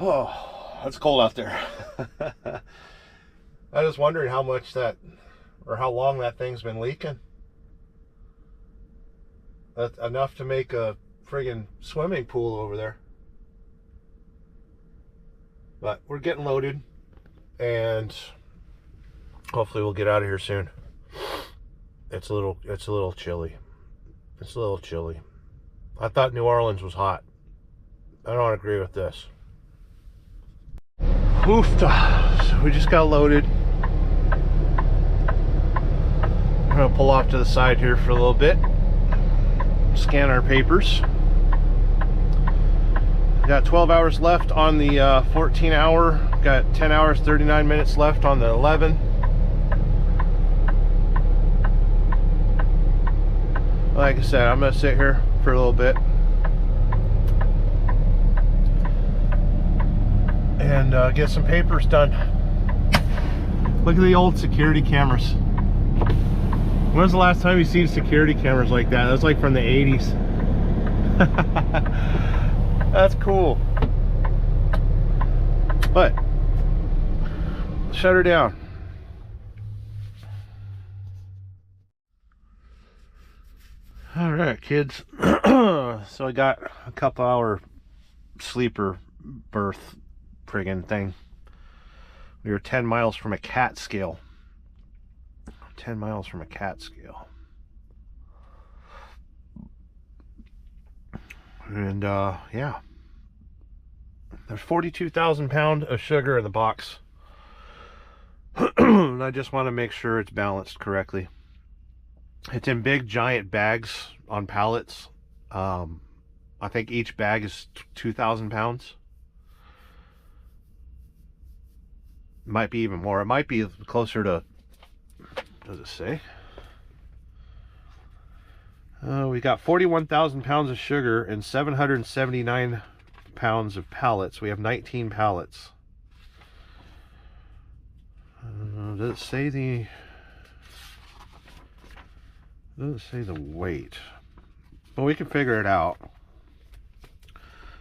Oh, it's cold out there. I was wondering how much that, or how long that thing's been leaking. That's enough to make a friggin' swimming pool over there. But we're getting loaded, and hopefully we'll get out of here soon. It's a little chilly. It's a little chilly. I thought New Orleans was hot. I don't agree with this. Oofta. So we just got loaded. I'm gonna pull off to the side here for a little bit. Scan our papers. Got 12 hours left on the 14 hour. Got 10 hours, 39 minutes left on the 11. Like I said, I'm gonna sit here for a little bit and get some papers done. Look at the old security cameras. When was the last time you seen security cameras like that? That's like from the 80s. That's cool. But shut her down. All right, kids. So I got a couple hour sleeper berth friggin' thing. We were 10 miles from a cat scale. 10 miles from a cat scale. And yeah, there's 42,000 pounds of sugar in the box. And I just want to make sure it's balanced correctly. It's in big giant bags on pallets. I think each bag is 2,000 pounds. Might be even more. It might be closer to, does it say? We got 41,000 pounds of sugar and 779 pounds of pallets. We have 19 pallets. Does it say the... Doesn't say the weight, but we can figure it out.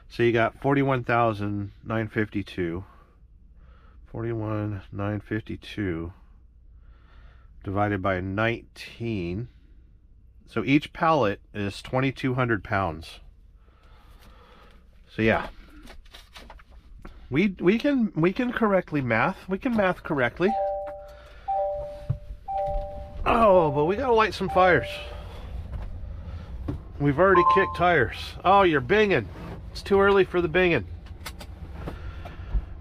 So you got 41,952. 41,952 divided by 19. So each pallet is 2,200 pounds. So yeah, we can correctly math. We can math correctly. Oh, but we gotta light some fires. We've already kicked tires. Oh, you're binging. It's too early for the binging.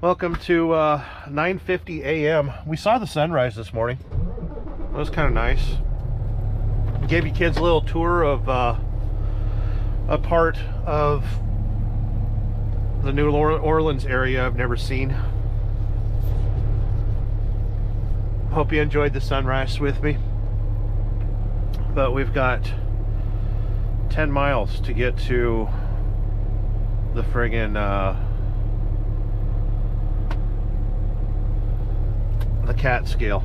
Welcome to 9:50 a.m. We saw the sunrise this morning. It was kind of nice. Gave you kids a little tour of a part of the New Orleans area I've never seen. Hope you enjoyed the sunrise with me. But we've got 10 miles to get to the friggin' the cat scale.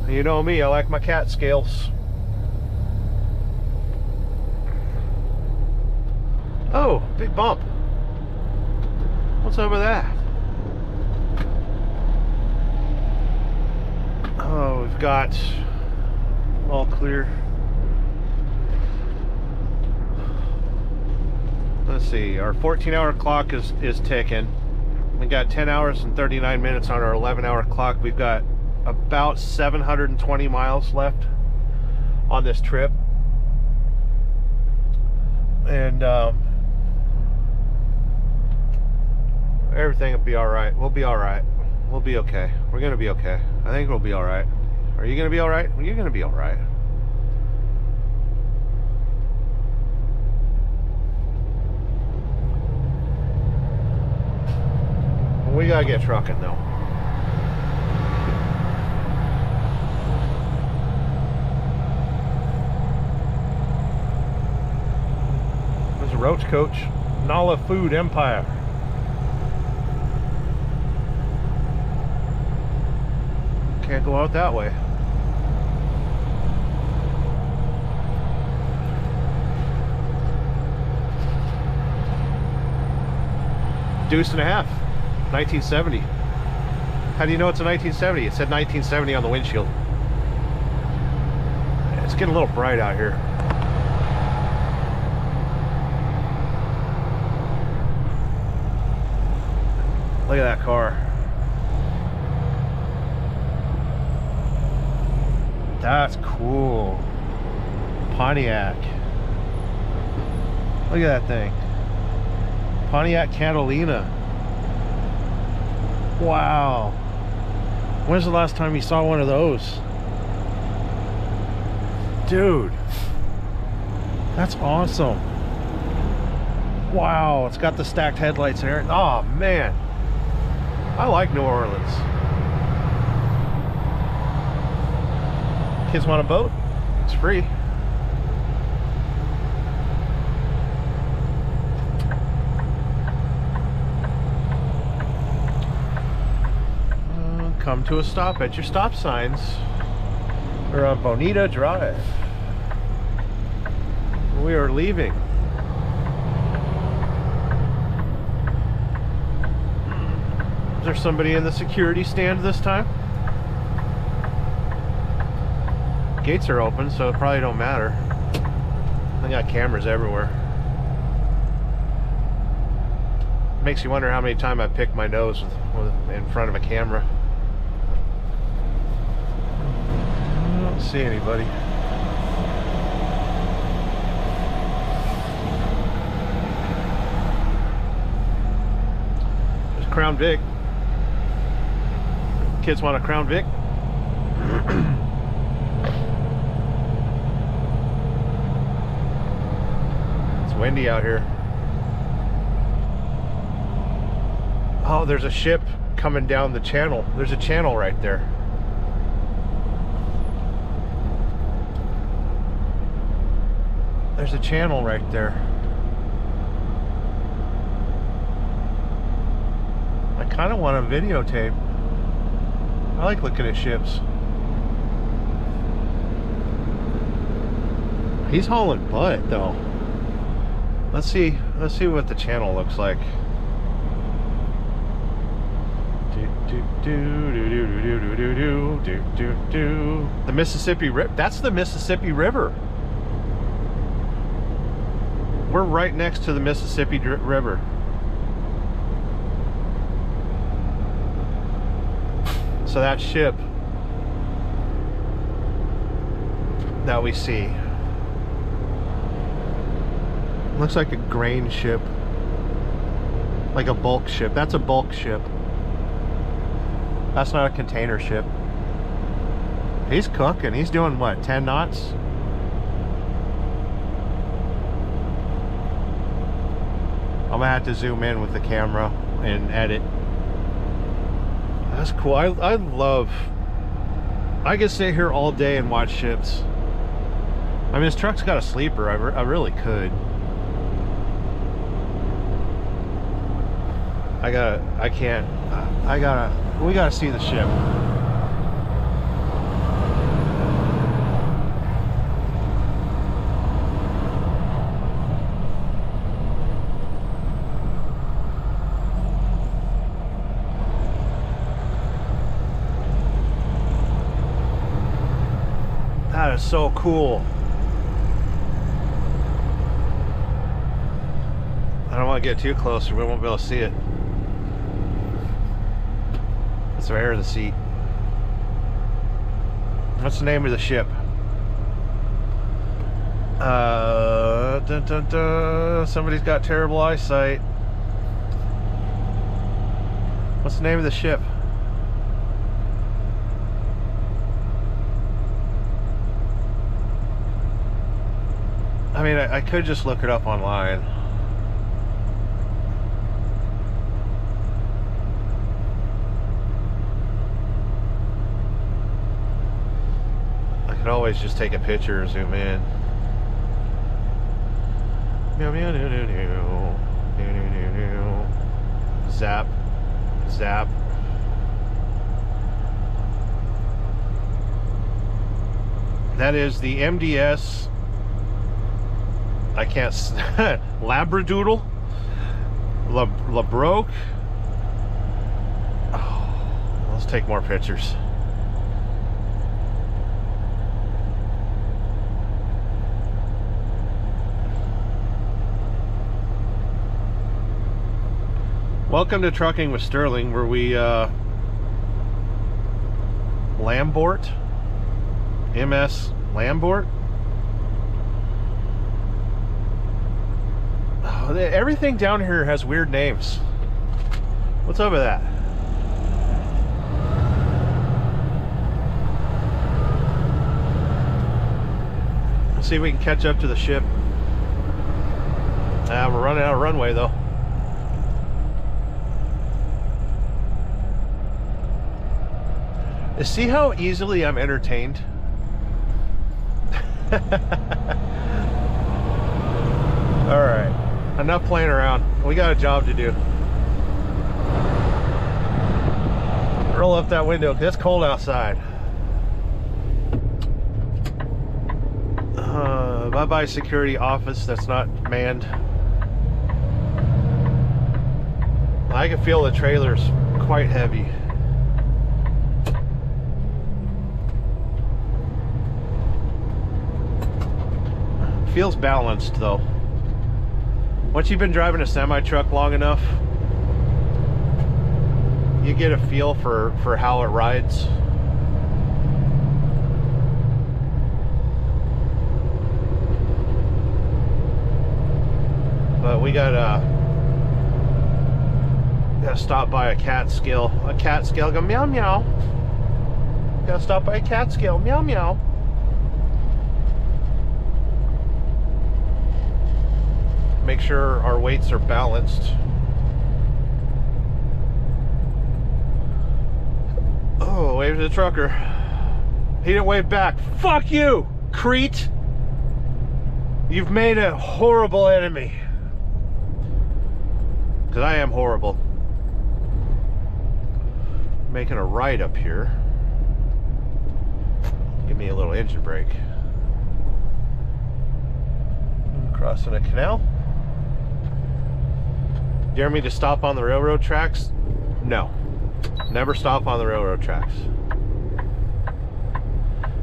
You know me, I like my cat scales. Oh, big bump. What's over that? Oh, we've got all clear. Let's see, our 14-hour clock is ticking. We got 10 hours and 39 minutes on our 11-hour clock. We've got about 720 miles left on this trip. And everything will be all right. We'll be all right. We'll be okay. We're gonna be okay. I think we'll be all right. Are you gonna be all right? Well, you're gonna be all right. We gotta get trucking though. There's a roach coach. Nala Food Empire. Can't go out that way. deuce and a half. 1970. How do you know it's a 1970? It said 1970 on the windshield. It's getting a little bright out here. Look at that car. That's cool. Pontiac. Look at that thing. Pontiac Catalina. Wow. When's the last time you saw one of those? Dude. That's awesome. Wow, it's got the stacked headlights and everything. Oh man. I like New Orleans. Kids want a boat? It's free. Come to a stop at your stop signs. We're on Bonita Drive. We are leaving. Is there somebody in the security stand this time? Gates are open, so it probably don't matter. They got cameras everywhere. Makes you wonder how many times I picked my nose in front of a camera. I don't see anybody. There's Crown Vic. Kids want a Crown Vic? It's windy out here. Oh, there's a ship coming down the channel. There's a channel right there. There's a channel right there. I kind of want to videotape. I like looking at ships. He's hauling butt though. Let's see what the channel looks like. The Mississippi River. That's the Mississippi River. We're right next to the Mississippi River. So that ship that we see looks like a grain ship, like a bulk ship. That's a bulk ship. That's not a container ship. He's cooking. He's doing what, 10 knots? I'm gonna have to zoom in with the camera and edit. That's cool. I love, I could sit here all day and watch ships. I mean, this truck's got a sleeper. I really could. We gotta see the ship. That is so cool. I don't want to get too close or we won't be able to see it. It's right here in the seat. What's the name of the ship? Dun, dun, dun. Somebody's got terrible eyesight. What's the name of the ship? I mean, I could just look it up online. I could always just take a picture or zoom in. Zap. Zap. That is the MDS. I can't. Labradoodle. La Broke. Oh, let's take more pictures. Welcome to Trucking with Sterling, where we Lambort, MS Lambort. Oh, everything down here has weird names. What's up with that? Let's see if we can catch up to the ship. We're running out of runway though. See how easily I'm entertained? Alright, enough playing around. We got a job to do. Roll up that window, it's cold outside. Bye-bye security office that's not manned. I can feel the trailer's quite heavy. Feels balanced though. Once you've been driving a semi-truck long enough, you get a feel for how it rides. But we gotta stop by a Catskill. A Catskill go meow meow. Gotta stop by a Catskill meow meow. Make sure our weights are balanced. Oh, wave to the trucker. He didn't wave back. Fuck you, creep! You've made a horrible enemy. Because I am horrible. Making a right up here. Give me a little engine brake. Crossing a canal. Dare me to stop on the railroad tracks? No. Never stop on the railroad tracks.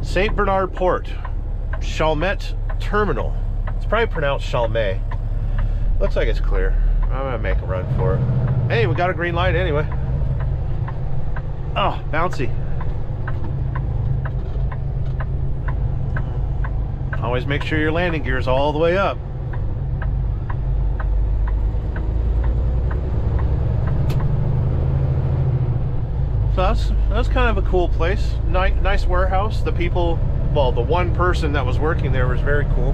St. Bernard Port. Chalmette Terminal. It's probably pronounced Chalmette. Looks like it's clear. I'm gonna make a run for it. Hey, we got a green light anyway. Oh, bouncy. Always make sure your landing gear is all the way up. So that's kind of a cool place. Nice warehouse. The people, well, the one person that was working there was very cool.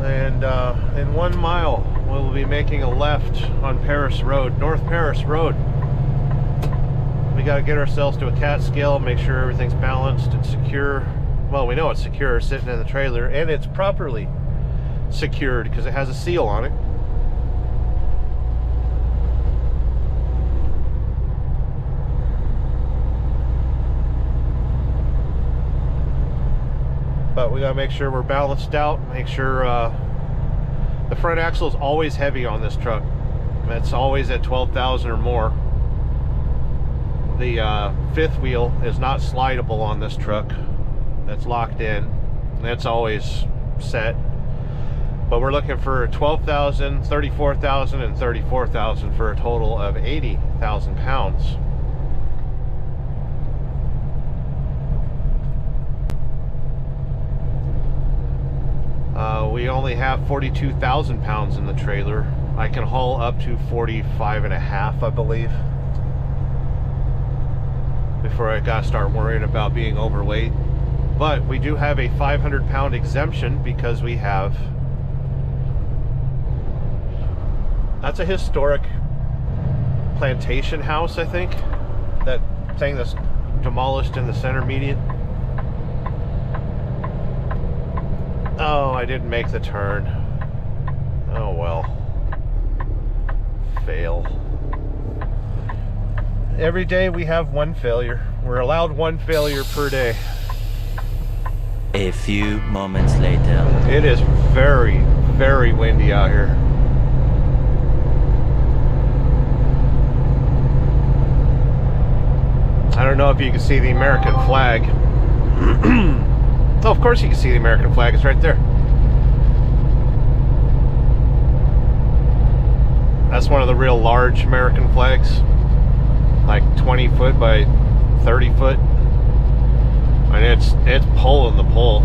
And in 1 mile, we'll be making a left on Paris Road, North Paris Road. We got to get ourselves to a Catskill, make sure everything's balanced and secure. Well, we know it's secure sitting in the trailer, and it's properly secured because it has a seal on it. But we gotta make sure we're balanced out, make sure the front axle is always heavy on this truck. It's always at 12,000 or more. The fifth wheel is not slidable on this truck. That's locked in. That's always set. But we're looking for 12,000, 34,000, and 34,000 for a total of 80,000 pounds. We only have 42,000 pounds in the trailer. I can haul up to 45 and a half, I believe, before I gotta start worrying about being overweight. But we do have a 500 pound exemption because we have, that's a historic plantation house, I think, that thing that's demolished in the center median. Oh, I didn't make the turn. Oh well. Fail. Every day we have one failure. We're allowed one failure per day. A few moments later. It is very, very windy out here. I don't know if you can see the American flag. Oh, of course you can see the American flag. It's right there. That's one of the real large American flags. Like 20 foot by 30 foot. And it's pulling the pole.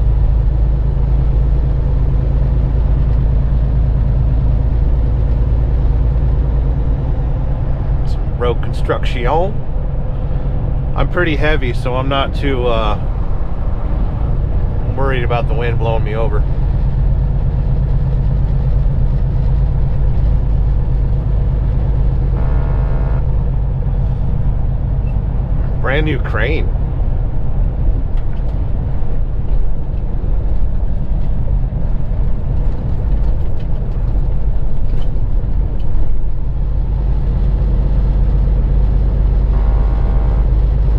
Some road construction. I'm pretty heavy, so I'm not too worried about the wind blowing me over. Brand new crane.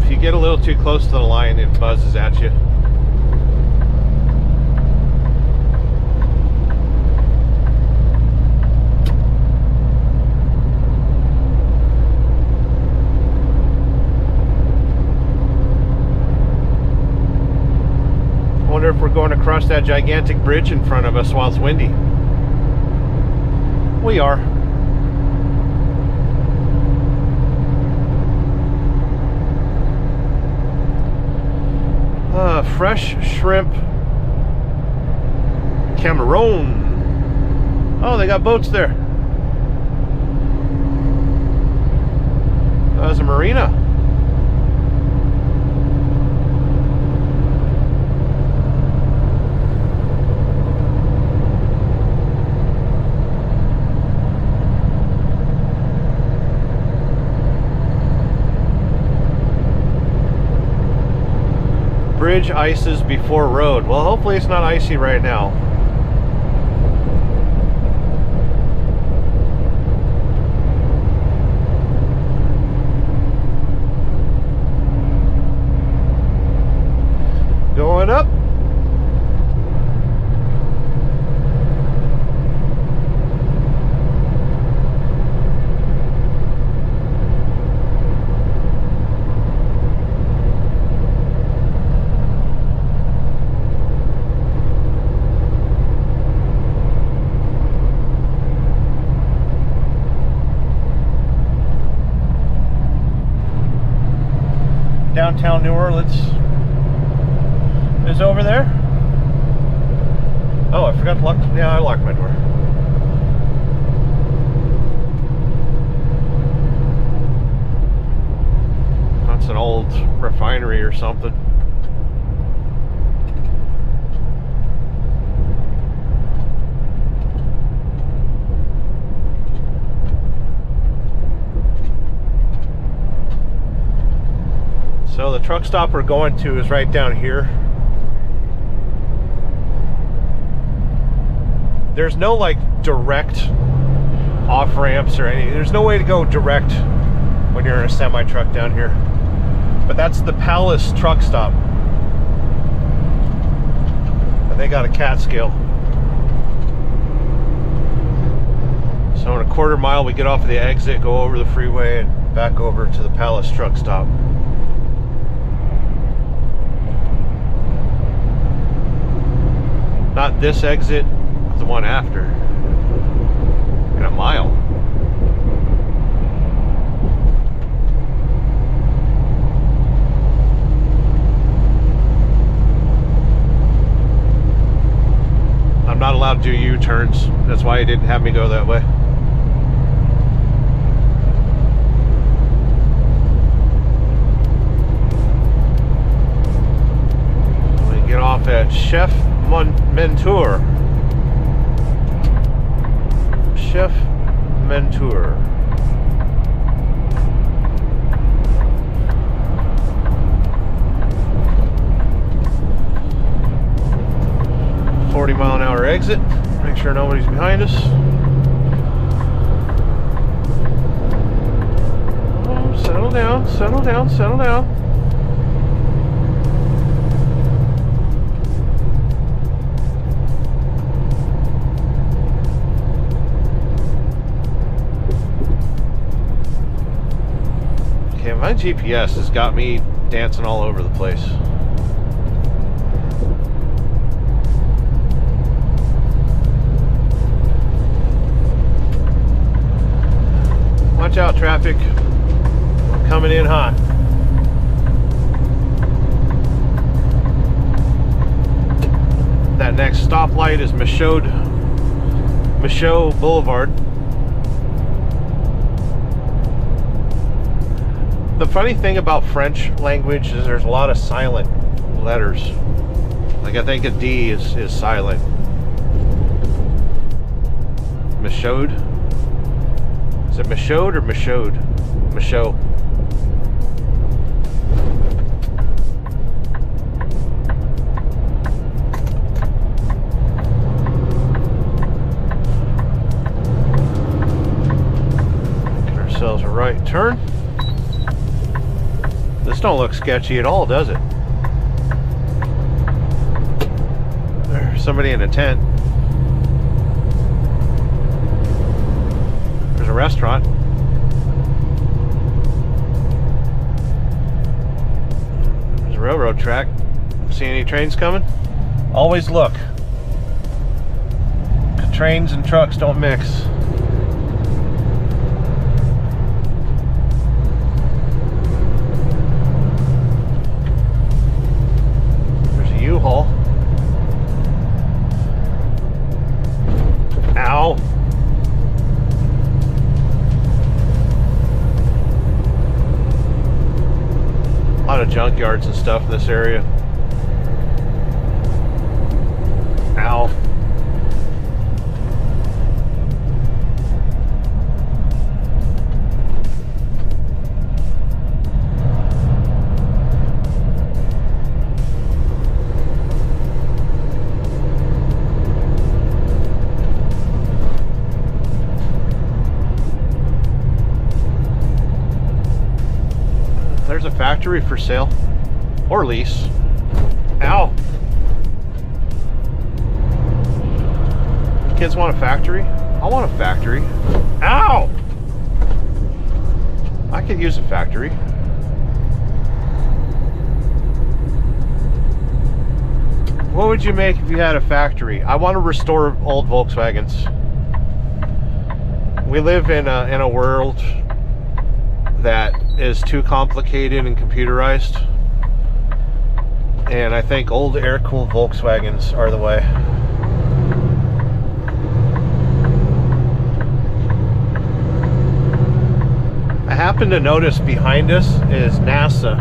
If you get a little too close to the line, it buzzes at you. I wonder if we're going across that gigantic bridge in front of us while it's windy. We are. Fresh shrimp Cameroon. Oh, they got boats there. That was a marina. Bridge ices before road. Well, hopefully it's not icy right now. Going up. Downtown New Orleans is over there. Oh, I forgot to lock. Yeah, I locked my door. That's an old refinery or something. So the truck stop we're going to is right down here. There's no like direct off ramps or anything. There's no way to go direct when you're in a semi truck down here. But that's the Palace truck stop. And they got a cat scale. So in a quarter mile we get off of the exit, go over the freeway and back over to the Palace truck stop. Not this exit, the one after. In a mile. I'm not allowed to do U-turns. That's why he didn't have me go that way. We get off at Chef Mentor. Chef Mentor. .40-mile-an-hour exit. Make sure nobody's behind us. Oh, settle down, settle down, settle down. My GPS has got me dancing all over the place. Watch out, traffic. I'm coming in hot. That next stoplight is Michaud Boulevard. The funny thing about French language is there's a lot of silent letters. Like I think a D is silent. Michaud? Is it Michaud or Michaud? Michaud. Get ourselves a right turn. This don't look sketchy at all, does it? There's somebody in a tent. There's a restaurant. There's a railroad track. See any trains coming? Always look. Trains and trucks don't mix. U-Haul. Ow. A lot of junkyards and stuff in this area. Ow. There's a factory for sale or lease. Ow. Kids want a factory? I want a factory. Ow! I could use a factory. What would you make if you had a factory? I want to restore old Volkswagens. We live in a world that is too complicated and computerized, and I think old air-cooled Volkswagens are the way. I happen to notice behind us is NASA.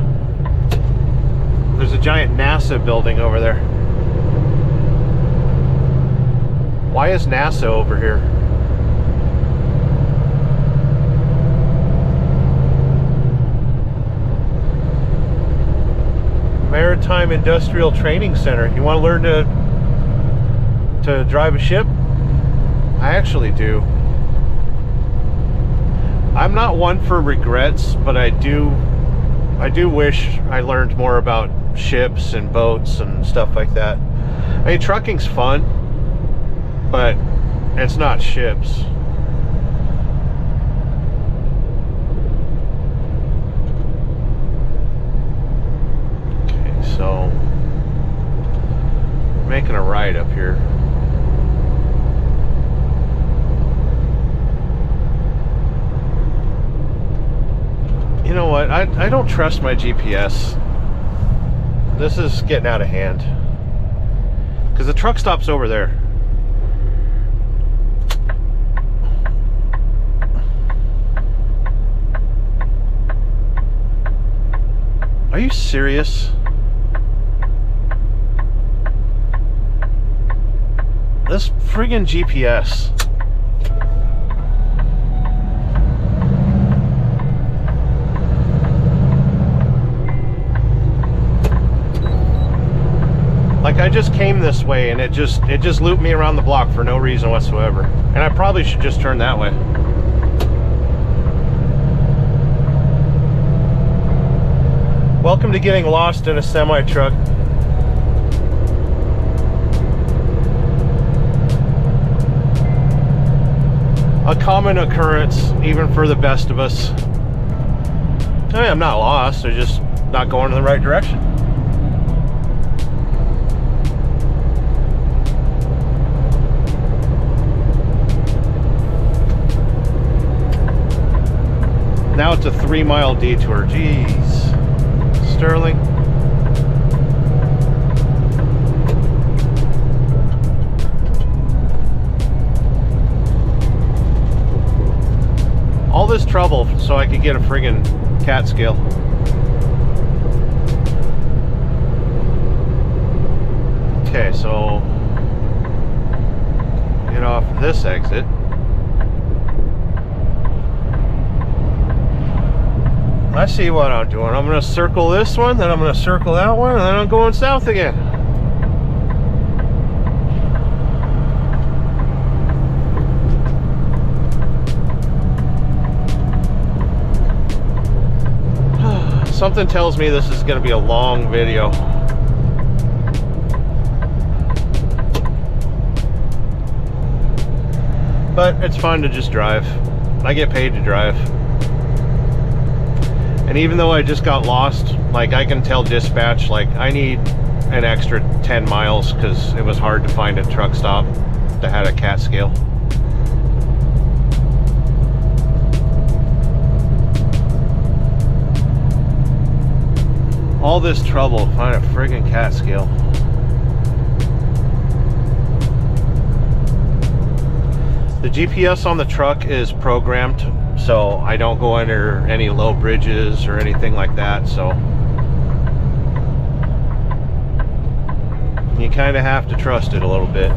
There's a giant NASA building over there. Why is NASA over here? Maritime Industrial Training Center. You want to learn to drive a ship? I actually do. I'm not one for regrets, but I do wish I learned more about ships and boats and stuff like that. I mean, trucking's fun, but it's not ships. So, making a right up here. You know what? I don't trust my GPS. This is getting out of hand. Because the truck stop's over there. Are you serious? This friggin' GPS. Like I just came this way and it just looped me around the block for no reason whatsoever. And I probably should just turn that way. Welcome to getting lost in a semi-truck. A common occurrence, even for the best of us. I mean, I'm not lost, they're just not going in the right direction. Now it's a 3-mile detour. Jeez. Sterling. All this trouble so I could get a friggin' cat scale. Okay, so get off this exit. I see what I'm doing. I'm going to circle this one, then I'm going to circle that one, and then I'm going south again. Something tells me this is going to be a long video. But it's fun to just drive. I get paid to drive. And even though I just got lost, like I can tell dispatch, like I need an extra 10 miles because it was hard to find a truck stop that had a cat scale. All this trouble to find a friggin' cat scale. The GPS on the truck is programmed so I don't go under any low bridges or anything like that, so you kind of have to trust it a little bit.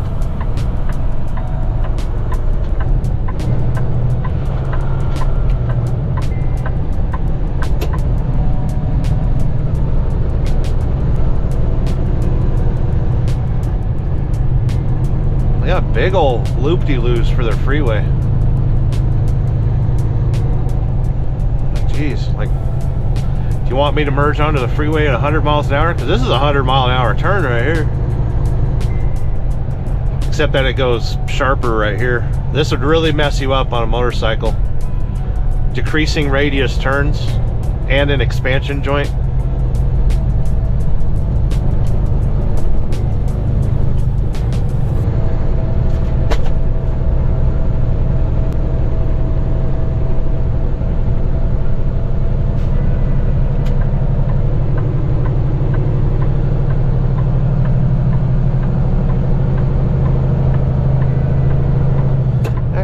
They got big old loop-de-loos for their freeway. Jeez, like, do you want me to merge onto the freeway at 100 miles an hour? Because this is a 100-mile-an-hour turn right here. Except that it goes sharper right here. This would really mess you up on a motorcycle. Decreasing radius turns and an expansion joint.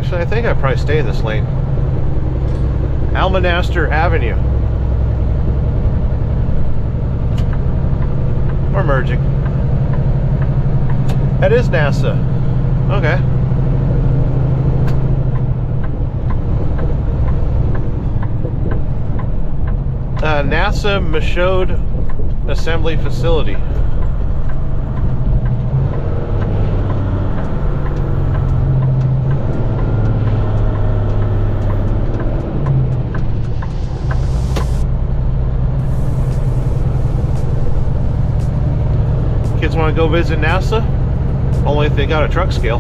I think I'd probably stay in this lane. Almonaster Avenue. We're merging. That is NASA. Okay. NASA Michaud Assembly Facility. Kids want to go visit NASA? Only if they got a truck scale.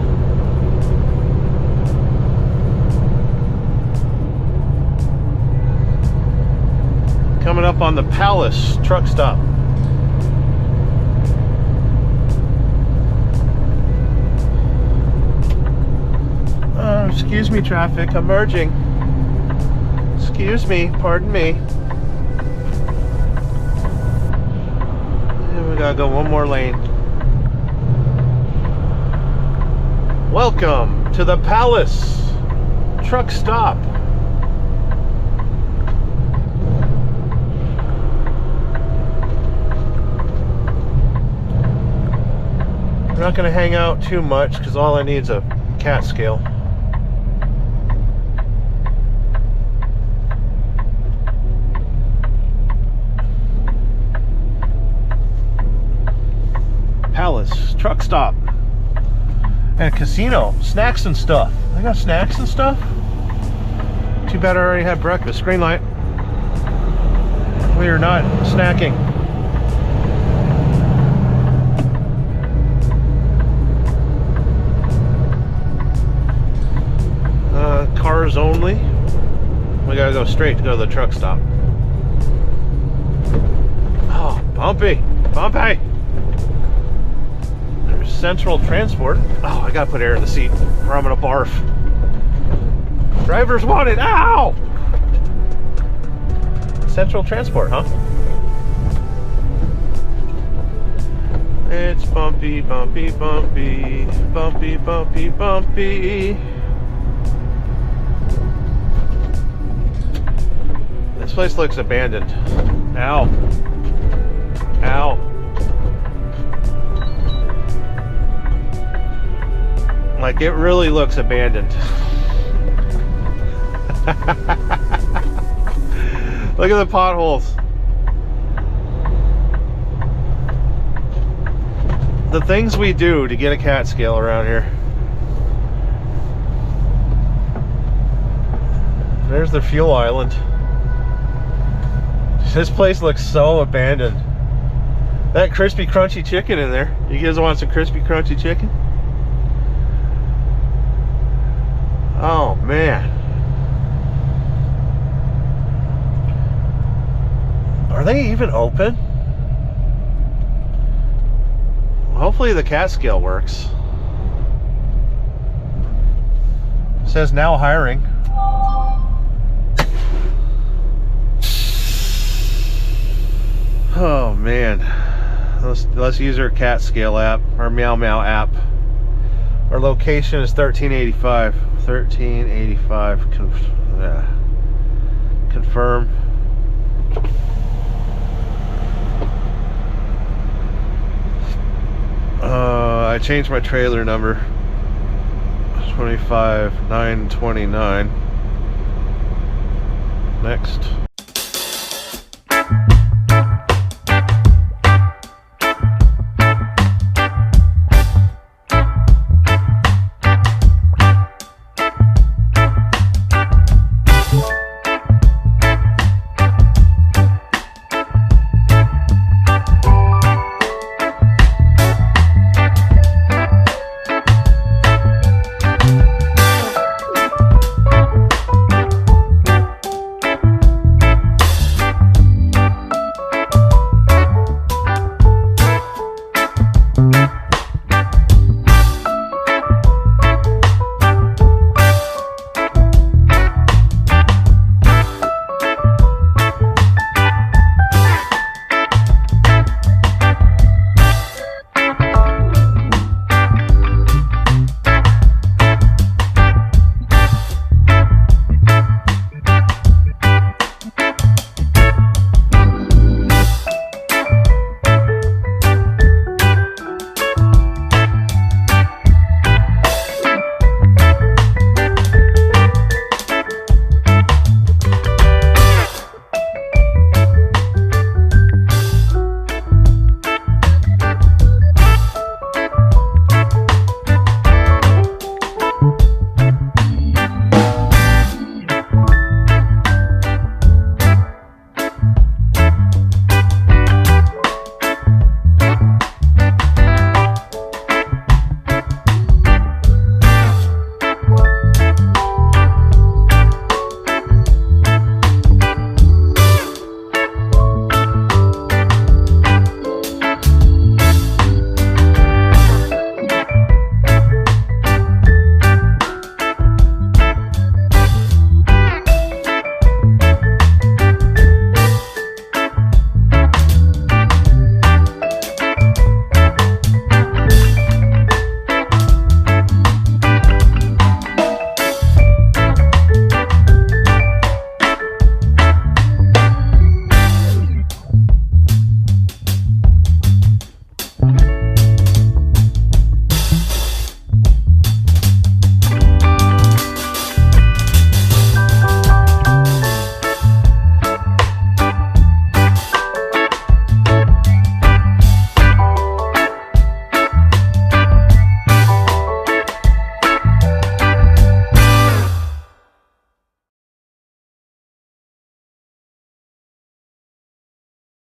Coming up on the Palace truck stop. Excuse me, traffic, I'm merging. Excuse me, pardon me. And we gotta go one more lane. Welcome to the Palace truck stop. We're not going to hang out too much because all I need is a cat scale. Palace truck stop and a casino, snacks and stuff. I got snacks and stuff. Too bad I already had breakfast. Green light. We are not snacking. Cars only. We gotta go straight to go to the truck stop. Bumpy. Bumpy. There's Central Transport. Oh, I gotta put air in the seat or I'm gonna barf. Drivers wanted. Ow! Central Transport, huh? It's bumpy, bumpy, bumpy, bumpy, bumpy, bumpy. This place looks abandoned. Ow. Ow. Like, it really looks abandoned. Look at the potholes. The things we do to get a cat scale around here. There's the fuel island. This place looks so abandoned. That crispy crunchy chicken in there. You guys want some crispy crunchy chicken? Oh man. Are they even open? Hopefully the cat scale works. It says now hiring. Oh man. Let's use our cat scale app, our Meow Meow app. Our location is 1385. 1385. Confirm. I changed my trailer number. 25929. Next.